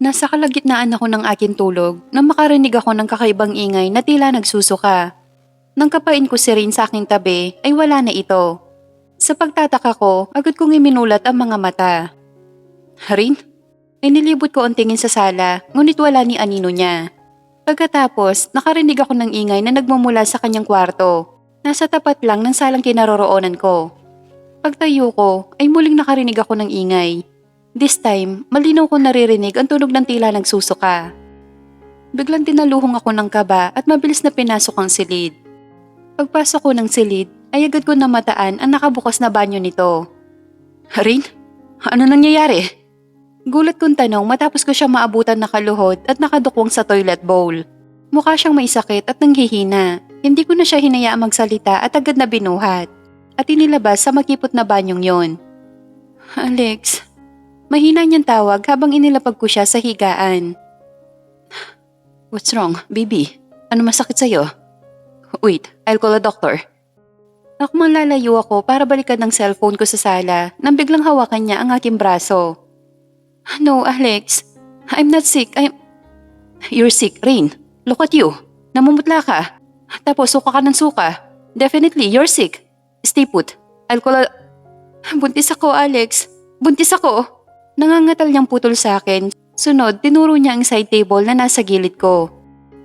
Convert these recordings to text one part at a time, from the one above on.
Nasa kalagitnaan ako ng aking tulog nang makarinig ako ng kakaibang ingay na tila nagsusuka. Nang kapain ko si Rain sa aking tabi ay wala na ito. Sa pagtataka ko, agad kong iminulat ang mga mata. Rain? Inilibot ko ang tingin sa sala, ngunit wala ni anino niya. Pagkatapos, nakarinig ako ng ingay na nagmumula sa kanyang kwarto. Nasa tapat lang ng salang kinaroroonan ko. Pagtayo ko, ay muling nakarinig ako ng ingay. This time, malinaw ko naririnig ang tunog ng tila nagsusuka. Biglang tinaluhong ako ng kaba at mabilis na pinasok ang silid. Pagpasok ko ng silid, ay agad ko namataan ang nakabukas na banyo nito. Rain? Ano nangyayari? Gulat kong tanong matapos ko siya maabutan na kaluhod at nakadukwang sa toilet bowl. Mukha siyang may sakit at nanghihina. Hindi ko na siya hinayaang magsalita at agad na binuhat. At inilabas sa makipot na banyong yon. Alex, mahina niyang tawag habang inilapag ko siya sa higaan. What's wrong, baby? Ano masakit sa'yo? Wait, I'll call a doctor. Akmang lalayo ako para balikan ng cellphone ko sa sala nang biglang hawakan niya ang aking braso. No, Alex. I'm not sick. You're sick, Rain. Look at you. Namumutla ka. Tapos suka ka ng suka. Definitely, you're sick. Stay put. I'll call a... Buntis ako, Alex. Buntis ako. Nangangatal niyang putol sa akin. Sunod, tinuro niya ang side table na nasa gilid ko.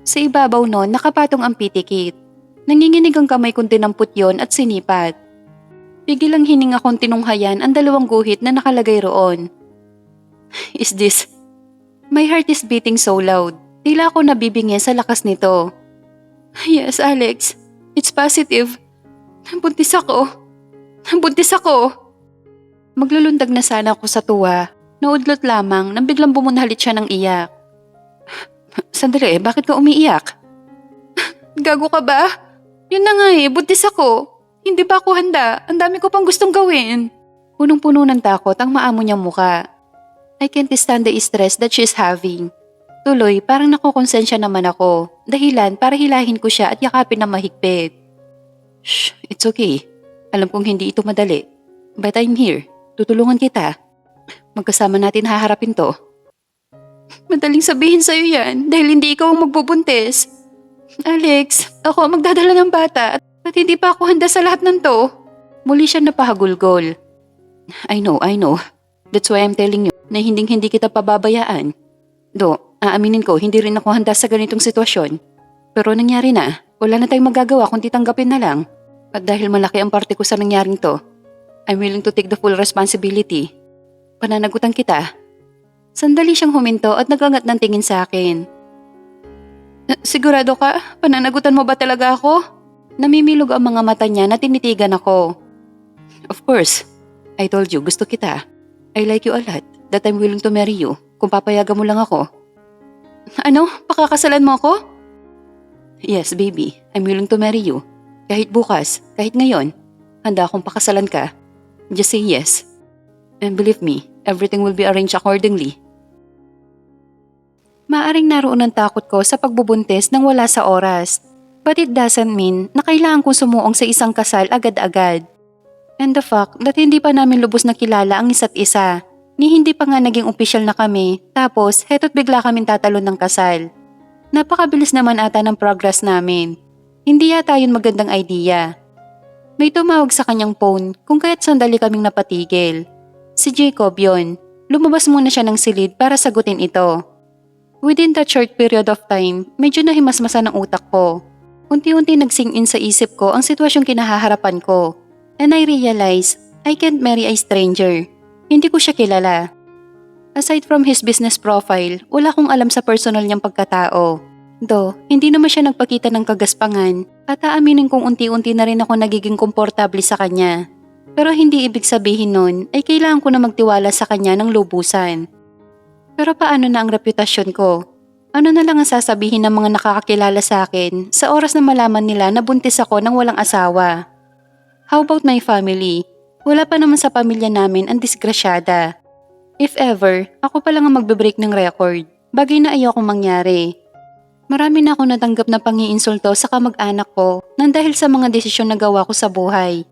Sa ibabaw nun, nakapatong ang pitikit. Nanginginig ang kamay kong tinamput yon at sinipat. Bigilang hininga kong tinunghayan ang dalawang guhit na nakalagay roon. Is this... My heart is beating so loud. Tila ako nabibingi sa lakas nito. Yes, Alex. It's positive. Buntis ako. Buntis ako. Maglulundag na sana ako sa tuwa. Naudlot lamang nang biglang bumunhalit siya ng iyak. Sandali, bakit ka umiiyak? Gago ka ba? Yun na nga buntis ako. Hindi pa ako handa. Ang dami ko pang gustong gawin. Punong-puno ng takot ang maamo niyang muka. I can't stand the stress that she's having. Tuloy, parang nakukonsensya naman ako. Dahilan para hilahin ko siya at yakapin na mahigpit. Shh, it's okay. Alam kong hindi ito madali. But I'm here. Tutulungan kita. Magkasama natin haharapin to. Madaling sabihin sa'yo yan dahil hindi ikaw ang magbubuntis. Alex, ako ang magdadala ng bata at hindi pa ako handa sa lahat ng to. Muli siya napahagulgol. I know. That's why I'm telling you na hindi kita pababayaan. Aaminin ko, hindi rin ako handa sa ganitong sitwasyon. Pero nangyari na, wala na tayong magagawa kundi tanggapin na lang. At dahil malaki ang parte ko sa nangyaring to, I'm willing to take the full responsibility. Pananagutan kita. Sandali siyang huminto at nagangat ng tingin sa akin. Sigurado ka? Pananagutan mo ba talaga ako? Namimilog ang mga mata niya na tinitigan ako. Of course. I told you, gusto kita. I like you a lot. That I'm willing to marry you. Kung papayagan mo lang ako. Ano? Pakakasalan mo ako? Yes, baby. I'm willing to marry you. Kahit bukas, kahit ngayon. Handa akong pakasalan ka. Just say yes. And believe me, everything will be arranged accordingly. Maaring naroon ang takot ko sa pagbubuntis nang wala sa oras. But it doesn't mean na kailangan kong sumuong sa isang kasal agad-agad. And the fact that hindi pa namin lubos na kilala ang isa't isa. Ni hindi pa nga naging opisyal na kami, tapos heto't bigla kaming tatalon ng kasal. Napakabilis naman ata ng progress namin. Hindi yata yun magandang idea. May tumawag sa kanyang phone kung kaya't sandali kaming napatigil. Si Jacob yon. Lumabas muna siya ng silid para sagutin ito. Within that short period of time, medyo nahimasmasan ang utak ko. Unti-unti nagsing in sa isip ko ang sitwasyong kinahaharapan ko. And I realized I can't marry a stranger. Hindi ko siya kilala. Aside from his business profile, wala akong alam sa personal niyang pagkatao. Though, hindi naman siya nagpakita ng kagaspangan at aaminin kong unti-unti na rin ako nagiging komportable sa kanya. Pero hindi ibig sabihin nun ay kailangan ko na magtiwala sa kanya ng lubusan. Pero paano na ang reputasyon ko? Ano na lang ang sasabihin ng mga nakakakilala sa akin sa oras na malaman nila na buntis ako ng walang asawa? How about my family? Wala pa naman sa pamilya namin ang disgrasyada. If ever, ako pa lang ang magbe-break ng record. Bagay na ayokong mangyari. Marami na ako natanggap na pangiinsulto sa kamag-anak ko nang dahil sa mga desisyon na gawa ko sa buhay.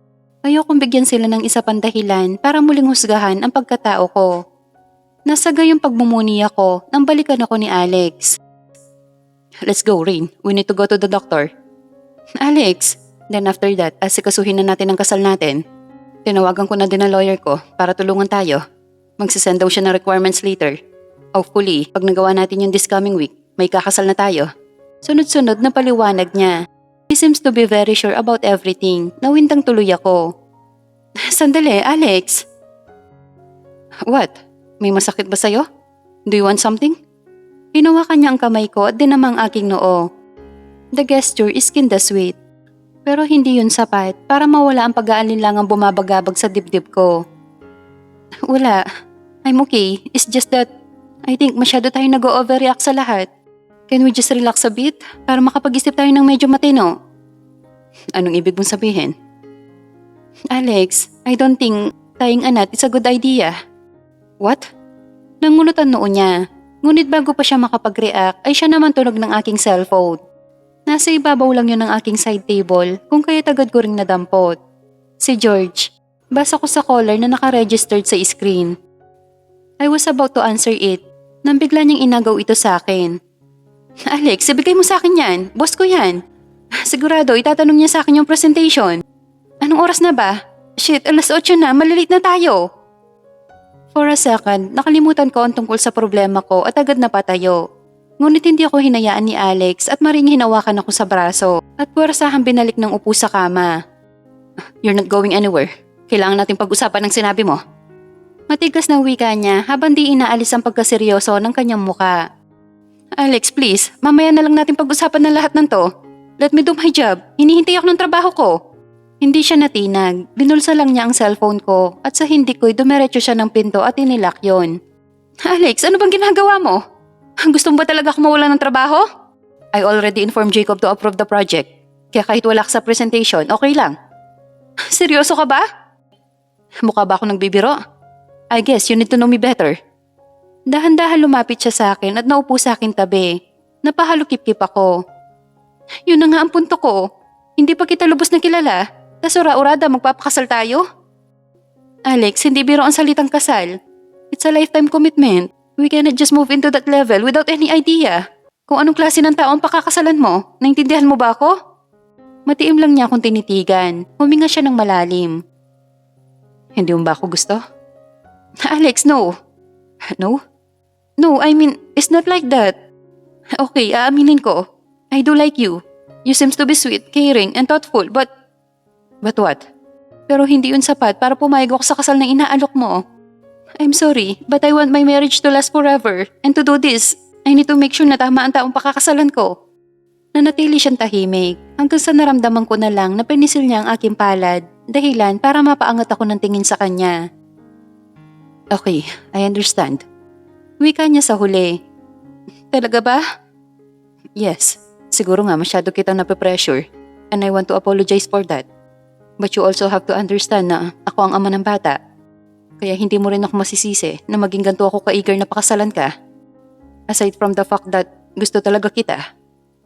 Ayokong bigyan sila ng isa pang dahilan para muling husgahan ang pagkatao ko. Nasa gayong pagmumuni ako nang balikan ako ni Alex. Let's go, Rain. We need to go to the doctor. Alex, then after that, asikasuhin na natin ang kasal natin. Tinawagan ko na din ang lawyer ko para tulungan tayo. Magsisend daw siya ng requirements later. Hopefully, pag nagawa natin yung this coming week, may kakasal na tayo. Sunod-sunod na paliwanag niya. He seems to be very sure about everything. Nawindang tuloy ako. Sandali, Alex. What? May masakit ba sa'yo? Do you want something? Hinawakan niya ang kamay ko at dinamang aking noo. The gesture is kinda sweet. Pero hindi yun sapat para mawala ang pag-aalinlangang bumabagabag sa dibdib ko. Wala. I'm okay. It's just that I think masyado tayo nag-overreact sa lahat. Can we just relax a bit para makapag-isip tayo ng medyo matino? Anong ibig mong sabihin? Alex, I don't think tying a knot is a good idea. What? Nangunot ang noo niya. Ngunit bago pa siya makapag-react ay siya naman tunog ng aking cellphone. Nasa ibabaw lang yun ng aking side table kung kaya't agad ko ring nadampot. Si George. Basa ko sa caller na nakaregistered sa screen. I was about to answer it nang bigla niyang inagaw ito sa akin. Alex, ibigay mo sa akin yan. Boss ko yan. Sigurado itatanong niya sa akin yung presentation. Anong oras na ba? Shit, 8:00 na. Malilate na tayo. For a second, nakalimutan ko ang tungkol sa problema ko at agad napatayo. Ngunit hindi ako hinayaan ni Alex at maring hinawakan ako sa braso at puwersahang binalik ng upo sa kama. You're not going anywhere. Kailangan nating pag-usapan ng sinabi mo. Matigas na wika niya habang di inaalis ang pagkaseryoso ng kanyang muka. Alex, please, mamaya na lang natin pag-usapan ng lahat ng to. Let me do my job. Hinihintay ako ng trabaho ko. Hindi siya natinag. Binulsa lang niya ang cellphone ko at sa hindi ko'y dumiretso siya ng pinto at inilak yon. Alex, ano bang ginagawa mo? Gusto mo ba talaga akong mawala ng trabaho? I already informed Jacob to approve the project. Kaya kahit wala ka sa presentation, okay lang. Seryoso ka ba? Mukha ba ako nagbibiro? I guess you need to know me better. Dahan-dahan lumapit siya sa akin at naupo sa akin tabi. Napahalukip-kip ako. Yun na nga ang punto ko. Hindi pa kita lubos na kilala. Tas ura-urada magpapakasal tayo? Alex, hindi biro ang salitang kasal. It's a lifetime commitment. We cannot just move into that level without any idea. Kung anong klase ng tao ang pakakasalan mo, naintindihan mo ba ako? Matiim lang niya akong tinitigan. Huminga siya ng malalim. Hindi mo ba ako gusto? Alex, no. No? No, I mean, it's not like that. Okay, aaminin ko. I do like you. You seems to be sweet, caring, and thoughtful, but... But what? Pero hindi yun sapat para pumayag ako sa kasal na inaalok mo. I'm sorry, but I want my marriage to last forever. And to do this, I need to make sure na tama ang taong pakakasalan ko. Nanatili siyang tahimik hanggang sa naramdaman ko na lang na pinisil niya ang aking palad, dahilan para mapaangat ako ng tingin sa kanya. Okay, I understand. Wika niya sa huli. Talaga ba? Yes, siguro nga masyado kitang nape-pressure and I want to apologize for that. But you also have to understand na ako ang ama ng bata. Kaya hindi mo rin ako masisisi na maging ganito ako ka-eager na pakasalan ka. Aside from the fact that gusto talaga kita.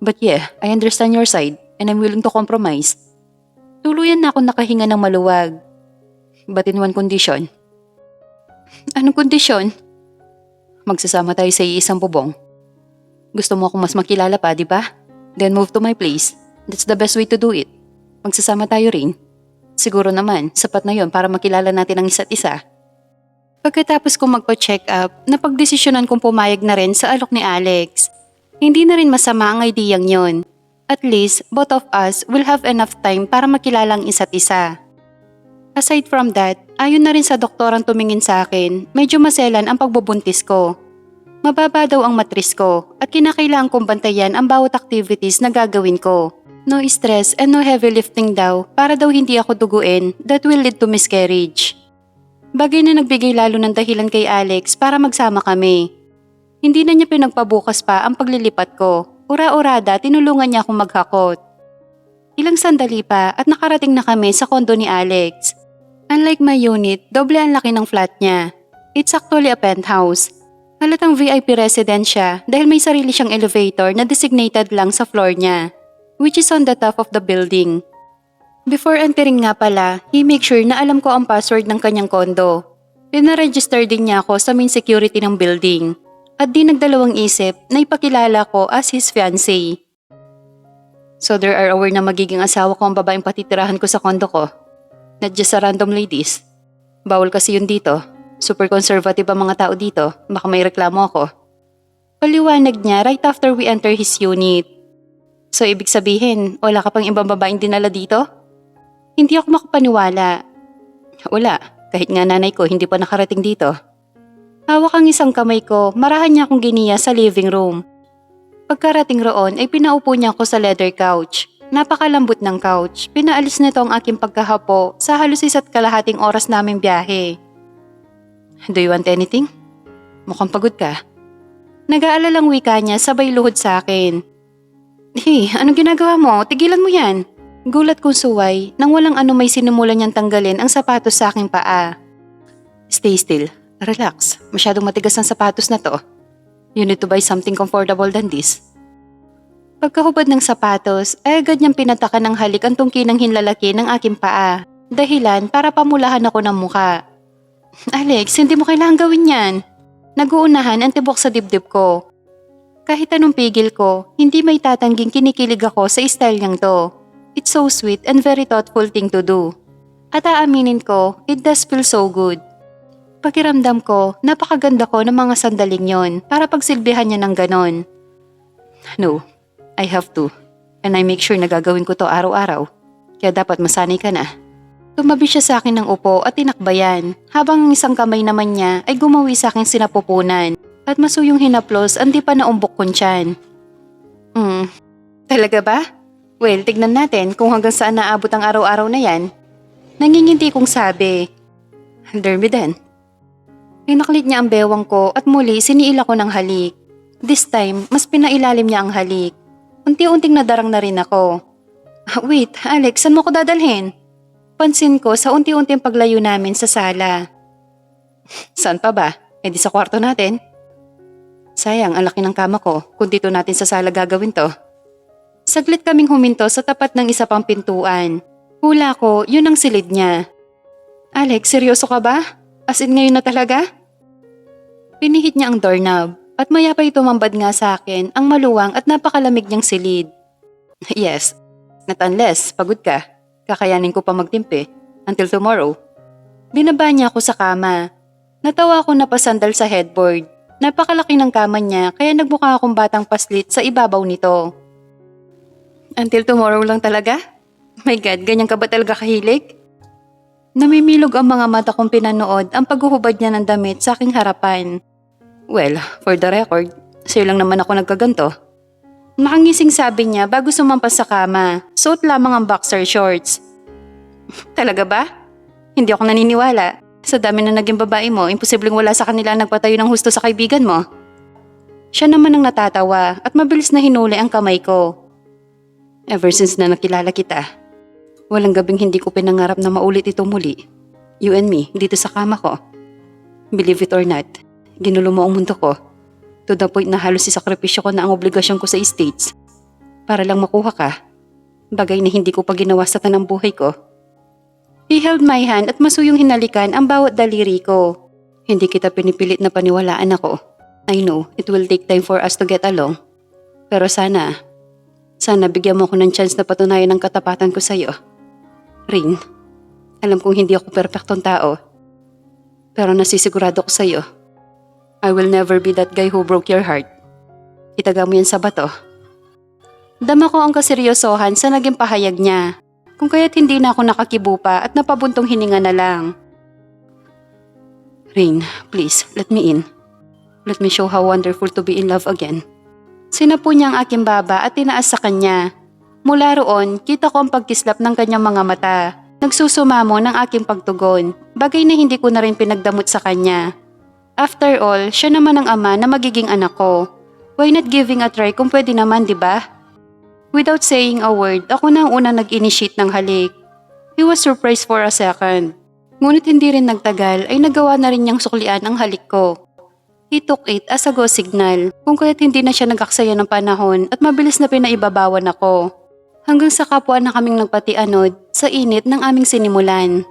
But yeah, I understand your side and I'm willing to compromise. Tuluyan na ako nakahinga ng maluwag. But in one condition. Anong kondisyon? Magsasama tayo sa iisang bubong. Gusto mo akong mas makilala pa, di ba? Then move to my place. That's the best way to do it. Magsasama tayo rin. Siguro naman, sapat na yon para makilala natin ang isa't isa. Pagkatapos kong magpa-check up, napagdesisyonan kong pumayag na rin sa alok ni Alex. Hindi na rin masama ang ideyang yon. At least, both of us will have enough time para makilala ang isa't isa. Aside from that, ayon na rin sa doktorang tumingin sa akin, medyo maselan ang pagbubuntis ko. Mababa daw ang matris ko at kinakailangan kong bantayan ang bawat activities na gagawin ko. No stress and no heavy lifting daw para daw hindi ako duguin that will lead to miscarriage. Bagay na nagbigay lalo ng dahilan kay Alex para magsama kami. Hindi na niya pinagpabukas pa ang paglilipat ko. Ura-urada tinulungan niya akong maghakot. Ilang sandali pa at nakarating na kami sa kondo ni Alex. Unlike my unit, doble ang laki ng flat niya. It's actually a penthouse. Halatang VIP residence siya dahil may sarili siyang elevator na designated lang sa floor niya, which is on the top of the building. Before entering nga pala, he make sure na alam ko ang password ng kanyang kondo. Pinaregister din niya ako sa main security ng building at di nagdalawang isip na ipakilala ko as his fiancé. So they are aware na magiging asawa ko ang babaeng patitirahan ko sa kondo ko. Not just sa random ladies. Bawal kasi yun dito. Super conservative ang mga tao dito. Baka may reklamo ako. Paliwanag niya right after we enter his unit. So ibig sabihin, wala ka pang ibang babaeng dinala dito? Hindi ako makapaniwala. Wala, kahit nga nanay ko hindi pa nakarating dito. Hawak ang isang kamay ko, marahan niya akong giniya sa living room. Pagkarating roon ay pinaupo niya ako sa leather couch. Napakalambot ng couch, pinaalis nito ang aking pagkahapo sa halos 1.5 oras naming biyahe. Do you want anything? Mukhang pagod ka. Nag-aalalang wika niya sabay luhod sa akin. Hey, anong ginagawa mo? Tigilan mo yan. Gulat kong suway nang walang ano may sinimulan niyang tanggalin ang sapatos sa aking paa. Stay still. Relax. Masyadong matigas ang sapatos na to. You need to buy something comfortable than this. Pagkahubad ng sapatos ay agad niyang pinatakan ng halik ang tungkinang hinlalaki ng aking paa. Dahilan para pamulahan ako ng muka. Alex, hindi mo kailangan gawin yan. Nag-uunahan ang tibok sa dibdib ko. Kahit anong pigil ko, hindi may tatangging kinikilig ako sa style niyang to. It's so sweet and very thoughtful thing to do. At aaminin ko, it does feel so good. Pakiramdam ko, napakaganda ko ng mga sandaling yon para pagsilbihan niya ng ganon. No, I have to. And I make sure na gagawin ko to araw-araw. Kaya dapat masanay ka na. Tumabi siya sa akin ng upo at tinakbayan, habang ang isang kamay naman niya ay gumawi sa aking sinapupunan at masuyong hinaplos ang di pa naumbok kong tiyan. Talaga ba? Well, tignan natin kung hanggang saan naabot ang araw-araw na yan. Nanginginti kong sabi. Derby din. Pinaklit niya ang bewang ko at muli siniil ako ng halik. This time, mas pinailalim niya ang halik. Unti-unting nadarang na rin ako. Wait, Alex, saan mo ko dadalhin? Pansin ko sa unti-unting paglayo namin sa sala. Saan pa ba? E di sa kwarto natin. Sayang, ang laki ng kama ko kung dito natin sa sala gagawin to. Saglit kaming huminto sa tapat ng isa pang pintuan. Hula ko, yun ang silid niya. Alex, seryoso ka ba? As in ngayon na talaga? Pinihit niya ang doorknob at maya pa'y tumambad nga sa akin ang maluwang at napakalamig niyang silid. Yes, not unless pagod ka. Kakayanin ko pa magtimpi until tomorrow. Binaba niya ako sa kama. Natawa ako napasandal sa headboard. Napakalaki ng kama niya kaya nagmukha akong batang paslit sa ibabaw nito. Until tomorrow lang talaga? My God, ganyan ka ba talaga kahilig? Namimilog ang mga mata kong pinanood ang paghuhubad niya ng damit sa aking harapan. Well, for the record, sa'yo lang naman ako nagkaganto. Makangising sabi niya bago sumampas sa kama, suot lamang ang boxer shorts. Talaga ba? Hindi ako naniniwala. Sa dami na naging babae mo, imposibleng wala sa kanila nagpatayo ng husto sa kaibigan mo. Siya naman ang natatawa at mabilis na hinuli ang kamay ko. Ever since na nakilala kita, walang gabing hindi ko pinangarap na maulit ito muli. You and me, dito sa kama ko. Believe it or not, ginulo mo ang mundo ko. To the point na halos isakripisyo ko na ang obligasyon ko sa estates. Para lang makuha ka. Bagay na hindi ko pa ginawa sa tanang buhay ko. He held my hand at masuyong hinalikan ang bawat daliri ko. Hindi kita pinipilit na paniwalaan ako. I know, it will take time for us to get along. Pero sana bigyan mo ako ng chance na patunayan ang katapatan ko sa'yo. Rin, alam kong hindi ako perpektong tao. Pero nasisigurado ko sa'yo. I will never be that guy who broke your heart. Itaga mo yan sa bato. Dama ko ang kaseryosohan sa naging pahayag niya. Kung kaya't hindi na ako nakakibupa at napabuntong hininga na lang. Rain, please, let me in. Let me show how wonderful to be in love again. Sinapo niya ang aking baba at tinaas sa kanya. Mula roon, kita ko ang pagkislap ng kanyang mga mata. Nagsusumamo ng aking pagtugon, bagay na hindi ko na rin pinagdamot sa kanya. After all, siya naman ang ama na magiging anak ko. Why not giving a try kung pwede naman, di ba? Without saying a word, ako na ang unang nag-initiate ng halik. He was surprised for a second. Ngunit hindi rin nagtagal ay nagawa na rin niyang suklian ang halik ko. He took it as a go signal kung kaya't hindi na siya nag-aksaya ng panahon at mabilis na pinaibabawan ako. Hanggang sa kapwa na kaming nagpatianod sa init ng aming sinimulan.